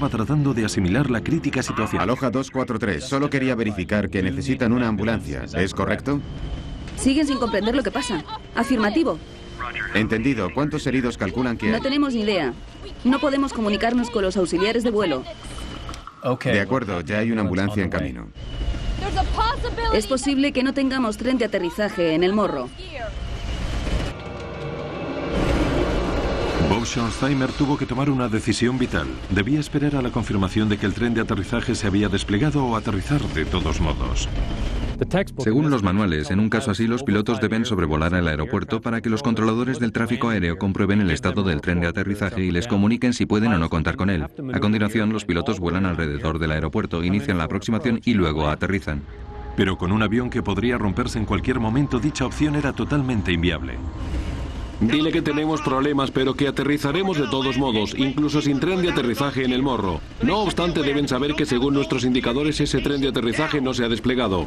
estaba tratando de asimilar la crítica situación. Aloha 243, solo quería verificar que necesitan una ambulancia. ¿Es correcto? Siguen sin comprender lo que pasa. Afirmativo. Entendido. ¿Cuántos heridos calculan que hay? No tenemos ni idea. No podemos comunicarnos con los auxiliares de vuelo. De acuerdo, ya hay una ambulancia en camino. Es posible que no tengamos tren de aterrizaje en el morro. Bob Schonheimer tuvo que tomar una decisión vital. Debía esperar a la confirmación de que el tren de aterrizaje se había desplegado o aterrizar de todos modos. Según los manuales, en un caso así los pilotos deben sobrevolar el aeropuerto para que los controladores del tráfico aéreo comprueben el estado del tren de aterrizaje y les comuniquen si pueden o no contar con él. A continuación, los pilotos vuelan alrededor del aeropuerto, inician la aproximación y luego aterrizan. Pero con un avión que podría romperse en cualquier momento, dicha opción era totalmente inviable. Dile que tenemos problemas, pero que aterrizaremos de todos modos, incluso sin tren de aterrizaje en el morro. No obstante, deben saber que según nuestros indicadores ese tren de aterrizaje no se ha desplegado.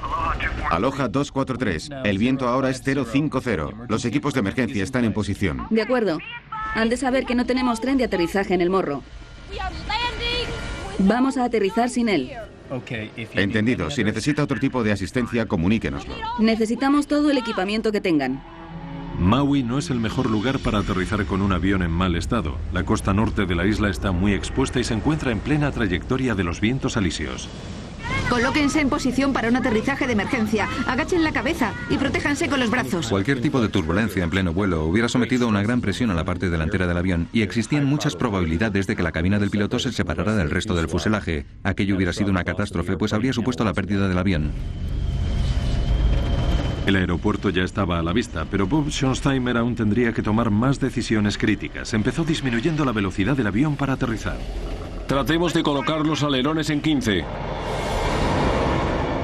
Aloha 243, el viento ahora es 050. Los equipos de emergencia están en posición. De acuerdo. Han de saber que no tenemos tren de aterrizaje en el morro. Vamos a aterrizar sin él. Entendido. Si necesita otro tipo de asistencia, comuníquenoslo. Necesitamos todo el equipamiento que tengan. Maui no es el mejor lugar para aterrizar con un avión en mal estado. La costa norte de la isla está muy expuesta y se encuentra en plena trayectoria de los vientos alisios. Colóquense en posición para un aterrizaje de emergencia. Agachen la cabeza y protéjanse con los brazos. Cualquier tipo de turbulencia en pleno vuelo hubiera sometido a una gran presión a la parte delantera del avión y existían muchas probabilidades de que la cabina del piloto se separara del resto del fuselaje. Aquello hubiera sido una catástrofe, pues habría supuesto la pérdida del avión. El aeropuerto ya estaba a la vista, pero Bob Schonheimer aún tendría que tomar más decisiones críticas. Empezó disminuyendo la velocidad del avión para aterrizar. Tratemos de colocar los alerones en 15.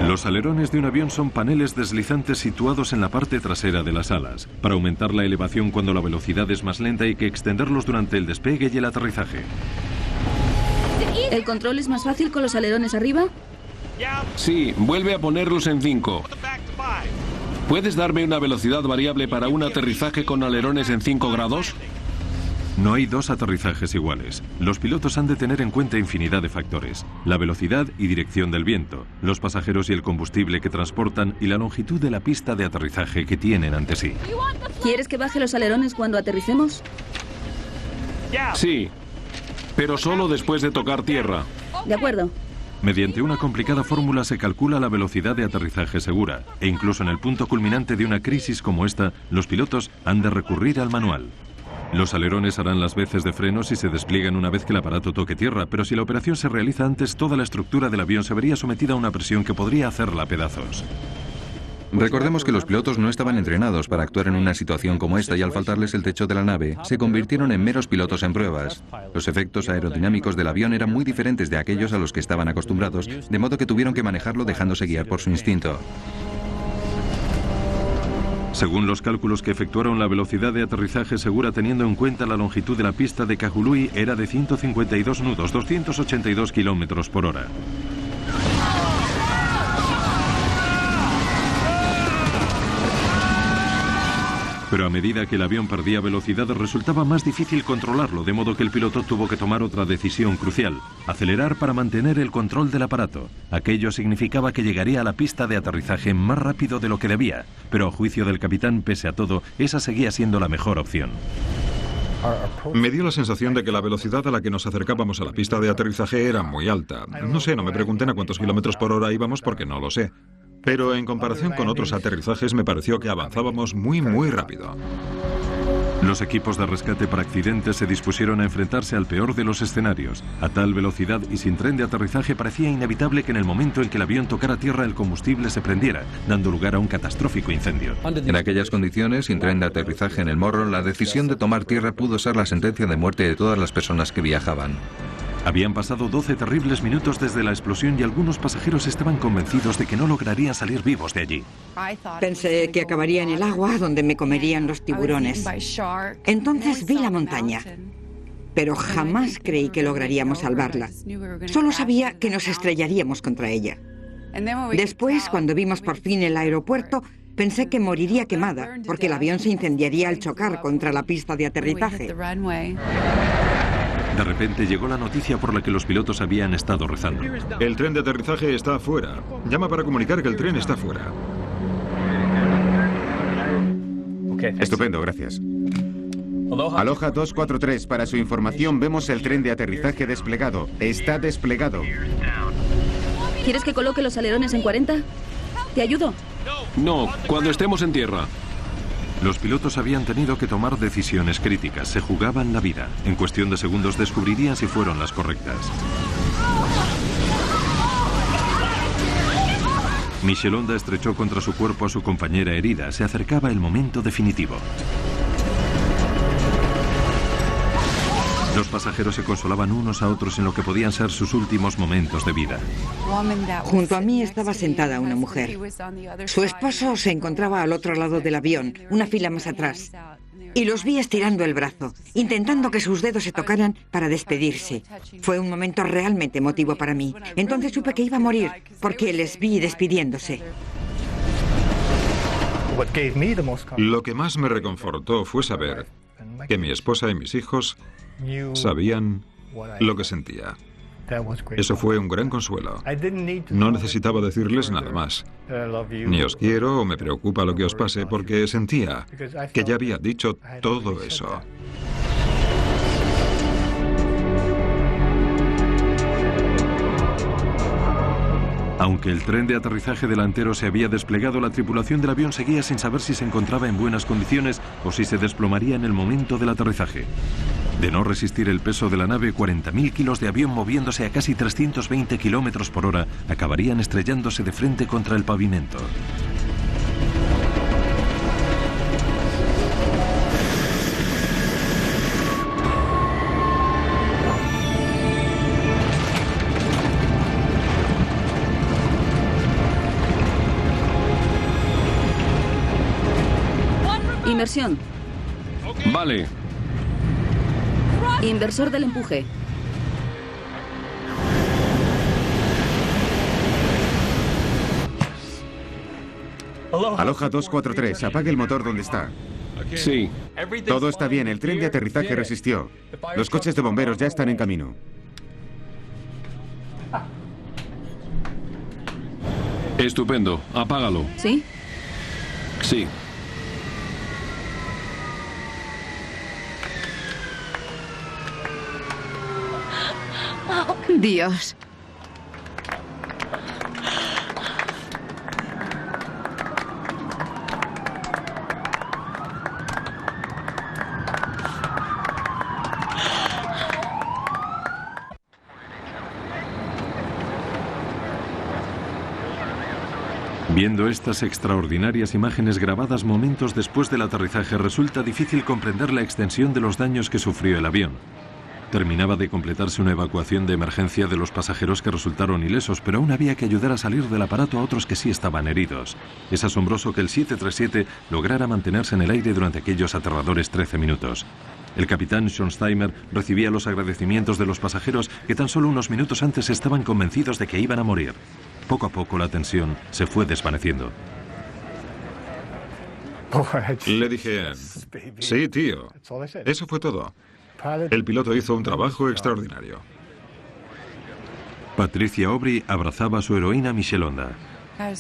Los alerones de un avión son paneles deslizantes situados en la parte trasera de las alas. Para aumentar la elevación cuando la velocidad es más lenta hay que extenderlos durante el despegue y el aterrizaje. ¿El control es más fácil con los alerones arriba? Sí, vuelve a ponerlos en 5. ¿Puedes darme una velocidad variable para un aterrizaje con alerones en 5 grados? No hay dos aterrizajes iguales. Los pilotos han de tener en cuenta infinidad de factores. La velocidad y dirección del viento, los pasajeros y el combustible que transportan y la longitud de la pista de aterrizaje que tienen ante sí. ¿Quieres que baje los alerones cuando aterricemos? Sí, pero solo después de tocar tierra. De acuerdo. Mediante una complicada fórmula se calcula la velocidad de aterrizaje segura, e incluso en el punto culminante de una crisis como esta, los pilotos han de recurrir al manual. Los alerones harán las veces de freno si se despliegan una vez que el aparato toque tierra, pero si la operación se realiza antes, toda la estructura del avión se vería sometida a una presión que podría hacerla a pedazos. Recordemos que los pilotos no estaban entrenados para actuar en una situación como esta y al faltarles el techo de la nave, se convirtieron en meros pilotos en pruebas. Los efectos aerodinámicos del avión eran muy diferentes de aquellos a los que estaban acostumbrados, de modo que tuvieron que manejarlo dejándose guiar por su instinto. Según los cálculos que efectuaron, la velocidad de aterrizaje segura teniendo en cuenta la longitud de la pista de Kahului era de 152 nudos, 282 kilómetros por hora. Pero a medida que el avión perdía velocidad resultaba más difícil controlarlo, de modo que el piloto tuvo que tomar otra decisión crucial: acelerar para mantener el control del aparato. Aquello significaba que llegaría a la pista de aterrizaje más rápido de lo que debía, pero a juicio del capitán, pese a todo, esa seguía siendo la mejor opción. Me dio la sensación de que la velocidad a la que nos acercábamos a la pista de aterrizaje era muy alta. No sé, no me pregunten a cuántos kilómetros por hora íbamos porque no lo sé. Pero en comparación con otros aterrizajes me pareció que avanzábamos muy rápido. Los equipos de rescate por accidentes se dispusieron a enfrentarse al peor de los escenarios. A tal velocidad y sin tren de aterrizaje parecía inevitable que en el momento en que el avión tocara tierra el combustible se prendiera, dando lugar a un catastrófico incendio. En aquellas condiciones, sin tren de aterrizaje en el morro, la decisión de tomar tierra pudo ser la sentencia de muerte de todas las personas que viajaban. Habían pasado 12 terribles minutos desde la explosión y algunos pasajeros estaban convencidos de que no lograrían salir vivos de allí. Pensé que acabaría en el agua donde me comerían los tiburones. Entonces vi la montaña, pero jamás creí que lograríamos salvarla. Solo sabía que nos estrellaríamos contra ella. Después, cuando vimos por fin el aeropuerto, pensé que moriría quemada, porque el avión se incendiaría al chocar contra la pista de aterrizaje. De repente llegó la noticia por la que los pilotos habían estado rezando. El tren de aterrizaje está afuera. Llama para comunicar que el tren está fuera. Estupendo, gracias. Aloha 243, para su información vemos el tren de aterrizaje desplegado. Está desplegado. ¿Quieres que coloque los alerones en 40? ¿Te ayudo? No, cuando estemos en tierra. Los pilotos habían tenido que tomar decisiones críticas. Se jugaban la vida. En cuestión de segundos descubrirían si fueron las correctas. Michelonda estrechó contra su cuerpo a su compañera herida. Se acercaba el momento definitivo. Los pasajeros se consolaban unos a otros en lo que podían ser sus últimos momentos de vida. Junto a mí estaba sentada una mujer. Su esposo se encontraba al otro lado del avión, una fila más atrás. Y los vi estirando el brazo, intentando que sus dedos se tocaran para despedirse. Fue un momento realmente emotivo para mí. Entonces supe que iba a morir, porque les vi despidiéndose. Lo que más me reconfortó fue saber que mi esposa y mis hijos sabían lo que sentía. Eso fue un gran consuelo. No necesitaba decirles nada más. Ni os quiero o me preocupa lo que os pase, porque sentía que ya había dicho todo eso. Aunque el tren de aterrizaje delantero se había desplegado, la tripulación del avión seguía sin saber si se encontraba en buenas condiciones o si se desplomaría en el momento del aterrizaje. De no resistir el peso de la nave, 40.000 kilos de avión moviéndose a casi 320 kilómetros por hora acabarían estrellándose de frente contra el pavimento. Inversión. Vale. Inversor del empuje. Aloha 243, apague el motor donde está. Sí. Todo está bien, el tren de aterrizaje resistió. Los coches de bomberos ya están en camino. Estupendo. Apágalo. ¿Sí? Sí. Dios. Viendo estas extraordinarias imágenes grabadas momentos después del aterrizaje, resulta difícil comprender la extensión de los daños que sufrió el avión. Terminaba de completarse una evacuación de emergencia de los pasajeros que resultaron ilesos, pero aún había que ayudar a salir del aparato a otros que sí estaban heridos. Es asombroso que el 737 lograra mantenerse en el aire durante aquellos aterradores 13 minutos. El capitán Schonsteimer recibía los agradecimientos de los pasajeros que tan solo unos minutos antes estaban convencidos de que iban a morir. Poco a poco la tensión se fue desvaneciendo. Le dije, sí, tío. Eso fue todo. El piloto hizo un trabajo extraordinario. Patricia Aubry abrazaba a su heroína Michelonda.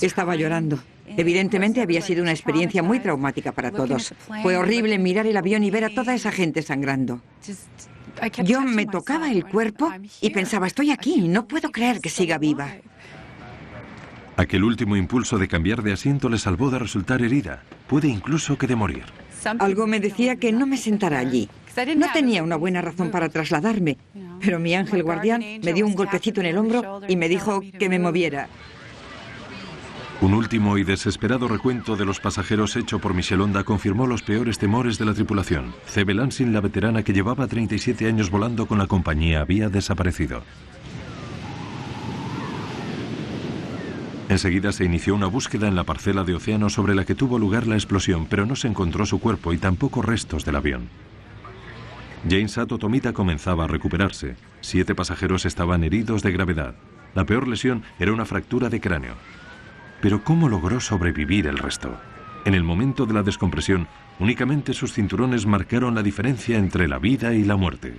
Estaba llorando. Evidentemente había sido una experiencia muy traumática para todos. Fue horrible mirar el avión y ver a toda esa gente sangrando. Yo me tocaba el cuerpo y pensaba, estoy aquí, no puedo creer que siga viva. Aquel último impulso de cambiar de asiento le salvó de resultar herida, puede incluso que de morir. Algo me decía que no me sentara allí. No tenía una buena razón para trasladarme, pero mi ángel guardián me dio un golpecito en el hombro y me dijo que me moviera. Un último y desesperado recuento de los pasajeros hecho por Michelonda confirmó los peores temores de la tripulación. Cebe Lansing, la veterana que llevaba 37 años volando con la compañía, había desaparecido. Enseguida se inició una búsqueda en la parcela de océano sobre la que tuvo lugar la explosión, pero no se encontró su cuerpo y tampoco restos del avión. Jane Sato Tomita comenzaba a recuperarse. 7 pasajeros estaban heridos de gravedad. La peor lesión era una fractura de cráneo. Pero ¿cómo logró sobrevivir el resto? En el momento de la descompresión, únicamente sus cinturones marcaron la diferencia entre la vida y la muerte.